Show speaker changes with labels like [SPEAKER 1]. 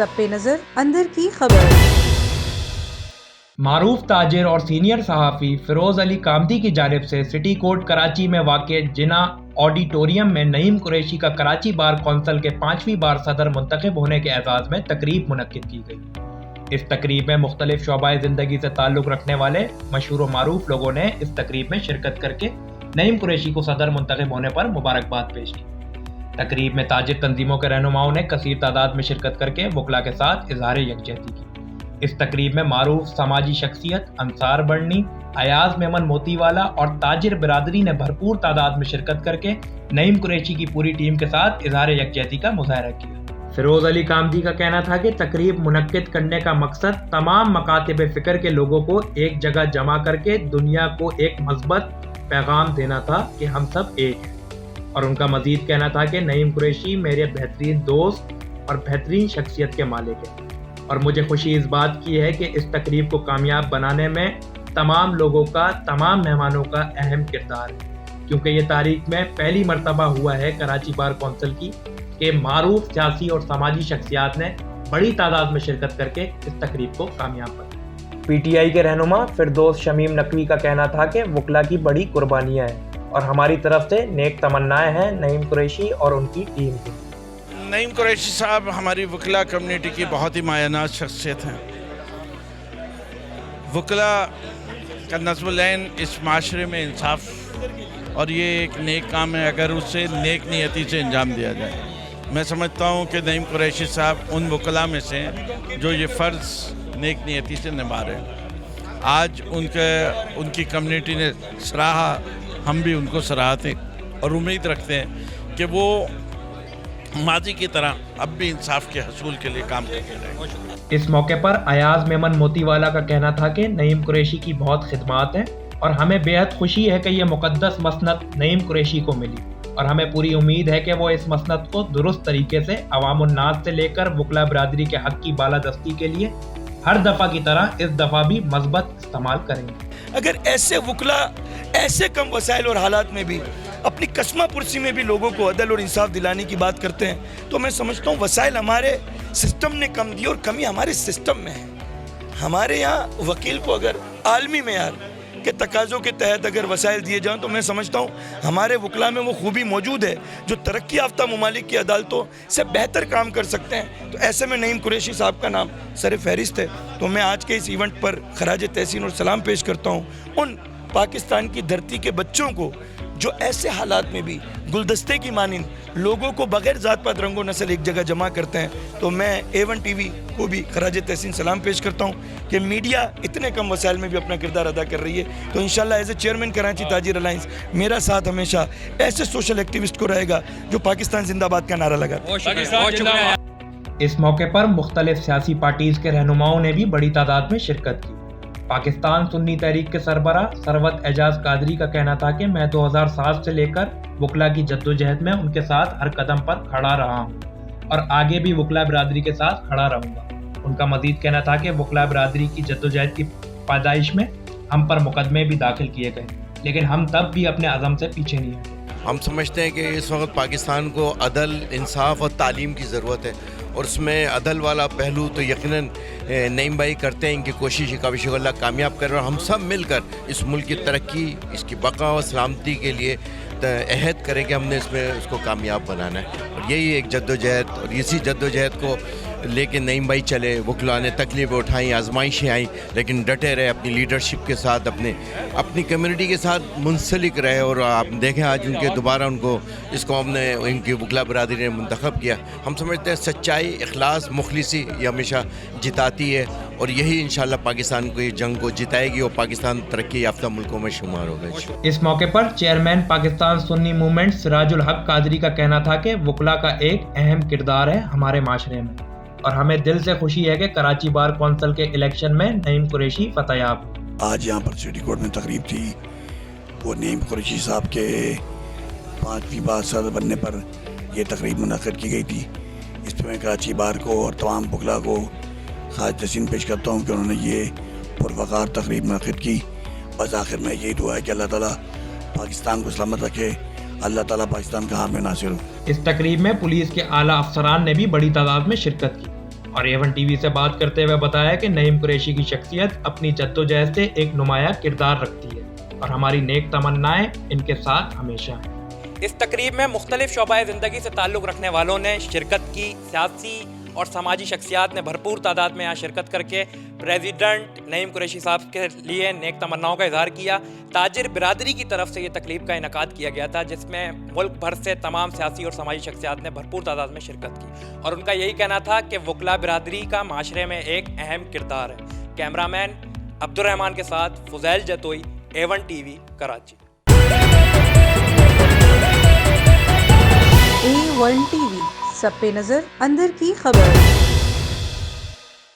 [SPEAKER 1] सब पे नजर अंदर की खबर।
[SPEAKER 2] मारूफ ताजिर और सीनियर सहाफ़ी फिरोज अली कामदी की जानिब से सिटी कोर्ट कराची में वाक़ जिना ऑडिटोरियम में नईम कुरैशी का कराची बार कौंसिल के 5वीं बार सदर मुंतखब होने के एजाज़ में तकरीब मुनक्किद की गई। इस तकरीब में मुख्तलिफ शोबाए ज़िंदगी से ताल्लुक़ रखने वाले मशहूर व मारूफ लोगों ने इस तकरीब में शिरकत करके नईम कुरैशी को सदर मुंतखब होने पर मुबारकबाद पेश की। तकरीब में ताजिर तंजीमों के रहनुमाओं ने कसीर तादाद में शिरकत करके वकला के साथ इजहार यकजहती की। इस तकरीब में मारूफ समाजी शख्सियत अंसार बर्नी, अयाज मेमन मोतीवाला और ताजिर बिरादरी ने भरपूर तादाद में शिरकत करके नईम कुरैशी की पूरी टीम के साथ इजहार यकजहती का मुजाहरा किया। फिरोज अली कामदी का कहना था कि तकरीब मुनक्किद करने का मकसद तमाम मकातिब फ़िक्र के लोगों को एक जगह जमा करके दुनिया को एक मज़बूत पैगाम देना था कि हम सब एक हैं। और उनका मजीद कहना था कि नईम कुरैशी मेरे बेहतरीन दोस्त और बेहतरीन शख्सियत के मालिक हैं और मुझे खुशी इस बात की है कि इस तकरीब को कामयाब बनाने में तमाम लोगों का, तमाम मेहमानों का अहम किरदार है, क्योंकि ये तारीख में पहली मरतबा हुआ है कराची बार कौंसिल की कि मारूफ सियासी और समाजी शख्सियात ने बड़ी तादाद में शिरकत करके इस तकरीब को कामयाब बनाया। PTI के रहनुमा फिरदौस शमीम नकवी का कहना था कि वकला की बड़ी कुर्बानियाँ हैं और हमारी तरफ से नेक तमन्नाएं हैं नईम कुरैशी और उनकी टीम की।
[SPEAKER 3] नईम कुरैशी साहब हमारी वकला कम्युनिटी की बहुत ही मायनाज शख्सियत हैं। वकला का नज़्म-उल-ऐन इस माशरे में इंसाफ और ये एक नेक काम है अगर उसे नेक नियति से अंजाम दिया जाए। मैं समझता हूँ कि नईम कुरैशी साहब उन वकला में से जो ये फ़र्ज़ नेक नियति से निभा रहे हैं। आज उनकी कम्युनिटी ने सराहा, हम भी उनको सराहते और उम्मीद रखते हैं कि वो माजी की तरह अब भी इंसाफ के हसूल के लिए काम करते रहे।
[SPEAKER 2] इस मौके पर अयाज मेमन मोतीवाला का कहना था कि नईम कुरैशी की बहुत खिदमात हैं और हमें बेहद खुशी है कि ये मुकद्दस मसनद नईम कुरैशी को मिली और हमें पूरी उम्मीद है कि वो इस मसनद को दुरुस्त तरीके से अवामुन्नास से लेकर वकला बरादरी के हक की बालादस्ती के लिए हर दफ़ा की तरह इस दफ़ा भी मज़बूत इस्तेमाल करेंगे।
[SPEAKER 4] अगर ऐसे वकला ऐसे कम वसाइल और हालात में भी अपनी कस्मा पुरसी में भी लोगों को अदल और इंसाफ दिलाने की बात करते हैं तो मैं समझता हूँ वसाइल हमारे सिस्टम ने कम दी और कमी हमारे सिस्टम में है। हमारे यहाँ वकील को अगर आलमी मेयार के तकाज़ों के तहत अगर वसाइल दिए जाएँ तो मैं समझता हूँ हमारे वकला में वो खूबी मौजूद है जो तरक्की याफ्ता ममालिक की अदालतों से बेहतर काम कर सकते हैं। तो ऐसे में नईम कुरैशी साहब का नाम सर फहरिस्त है। तो मैं आज के इस इवेंट पर खराज तहसीन और सलाम पेश करता हूँ उन पाकिस्तान की धरती के बच्चों को जो ऐसे हालात में भी गुलदस्ते की मानिंद लोगों को बगैर ज़ात पात रंगो नस्ल एक जगह जमा करते हैं। तो मैं A1 TV को भी खराज तहसीन सलाम पेश करता हूँ कि मीडिया इतने कम वसाइल में भी अपना किरदार अदा कर रही है। तो इंशाल्लाह as a chairman Karachi Tajir alliance मेरा साथ हमेशा ऐसे सोशल एक्टिविस्ट को रहेगा जो पाकिस्तान जिंदाबाद का नारा लगा।
[SPEAKER 2] इस मौके पर मुख्तलिफ सियासी पार्टीज के रहनुमाओं ने भी बड़ी तादाद में शिरकत की। पाकिस्तान सुन्नी तहरीक के सरबरा सरवत एजाज कादरी का कहना था कि मैं 2007 से लेकर वकला की जद्दोजहद में उनके साथ हर कदम पर खड़ा रहा हूँ और आगे भी वकला बरादरी के साथ खड़ा रहूँगा। उनका मजीद कहना था कि वकला बरादरी की जद्दोजहद की पैदाइश में हम पर मुकदमे भी दाखिल किए गए, लेकिन हम तब भी अपने अज़म से पीछे नहीं हटे।
[SPEAKER 5] हम समझते हैं कि इस वक्त पाकिस्तान को अदल, इंसाफ और तालीम की ज़रूरत है और उसमें अदल वाला पहलू तो यकीनन नईम भाई करते हैं। इनकी कोशिश काबिश अल्लाह कामयाब कर रहा है और हम सब मिलकर इस मुल्क की तरक्की, इसकी बका और सलामती के लिए अहद करें कि हमने इसमें उसको कामयाब बनाना है। और यही एक जद्दोजहद और इसी जद्दोजहद को लेके नईम भाई चले। वकला ने तकलीफ़ें उठाई, आजमाइशें आई, लेकिन डटे रहे अपनी लीडरशिप के साथ, अपनी कम्युनिटी के साथ मुंसलिक रहे। और आप देखें आज उनके दोबारा उनको इस कौम ने, इनकी वकला बरादरी ने मुंतखब किया। हम समझते हैं सच्चाई, इखलास, मुखलिसी ये हमेशा जिताती है और यही इंशाल्लाह पाकिस्तान को ये जंग को जिताएगी और पाकिस्तान तरक्की याफ्ता मुल्कों में शुमार होगा।
[SPEAKER 2] इस मौके पर चेयरमैन पाकिस्तान सुन्नी मूवमेंट सिराजुल हक कादरी का कहना था कि वकला का एक अहम किरदार है हमारे माशरे में और हमें दिल से खुशी है कि कराची बार कौंसिल के इलेक्शन में नईम कुरैशी फतयाब।
[SPEAKER 4] आज यहाँ पर सिटी कोर्ट में तकरीब थी, वो नईम कुरैशी साहब के 5वीं बार सदर बनने पर यह तकरीब मुनक़्क़िद की गई थी। इस पर मैं कराची बार को और तमाम वकला को खास तहसीन पेश करता हूँ कि उन्होंने ये पुरवकार तकरीब मुनक़्क़िद की। बस आखिर में यही दुआ है कि अल्लाह ताला पाकिस्तान को सलामत रखे, अल्लाह ताला पाकिस्तान का हामी नासिर हो।
[SPEAKER 2] इस तकरीब में पुलिस के आला अफसरान ने भी बड़ी तादाद में शिरकत की। اور A1 ٹی وی سے بات کرتے ہوئے بتایا کہ نعیم قریشی کی شخصیت اپنی جدوجہد سے ایک نمایاں کردار رکھتی ہے اور ہماری نیک تمنائیں ان کے ساتھ ہمیشہ ہیں۔
[SPEAKER 6] اس تقریب میں مختلف شعبۂ زندگی سے تعلق رکھنے والوں نے شرکت کی۔ سیاسی اور سماجی شخصیات نے بھرپور تعداد میں یہاں شرکت کر کے پریزیڈنٹ نعیم قریشی صاحب کے لیے نیک تمناؤں کا اظہار کیا۔ تاجر برادری کی طرف سے یہ تقریب کا انعقاد کیا گیا تھا جس میں ملک بھر سے تمام سیاسی اور سماجی شخصیات نے بھرپور تعداد میں شرکت کی اور ان کا یہی کہنا تھا کہ وکلا برادری کا معاشرے میں ایک اہم کردار ہے۔ کیمرہ مین عبد الرحمان کے ساتھ Fazeel Jatoi, A1 T V, Karachi.
[SPEAKER 1] A1 TV، سب پہ نظر، اندر کی خبر۔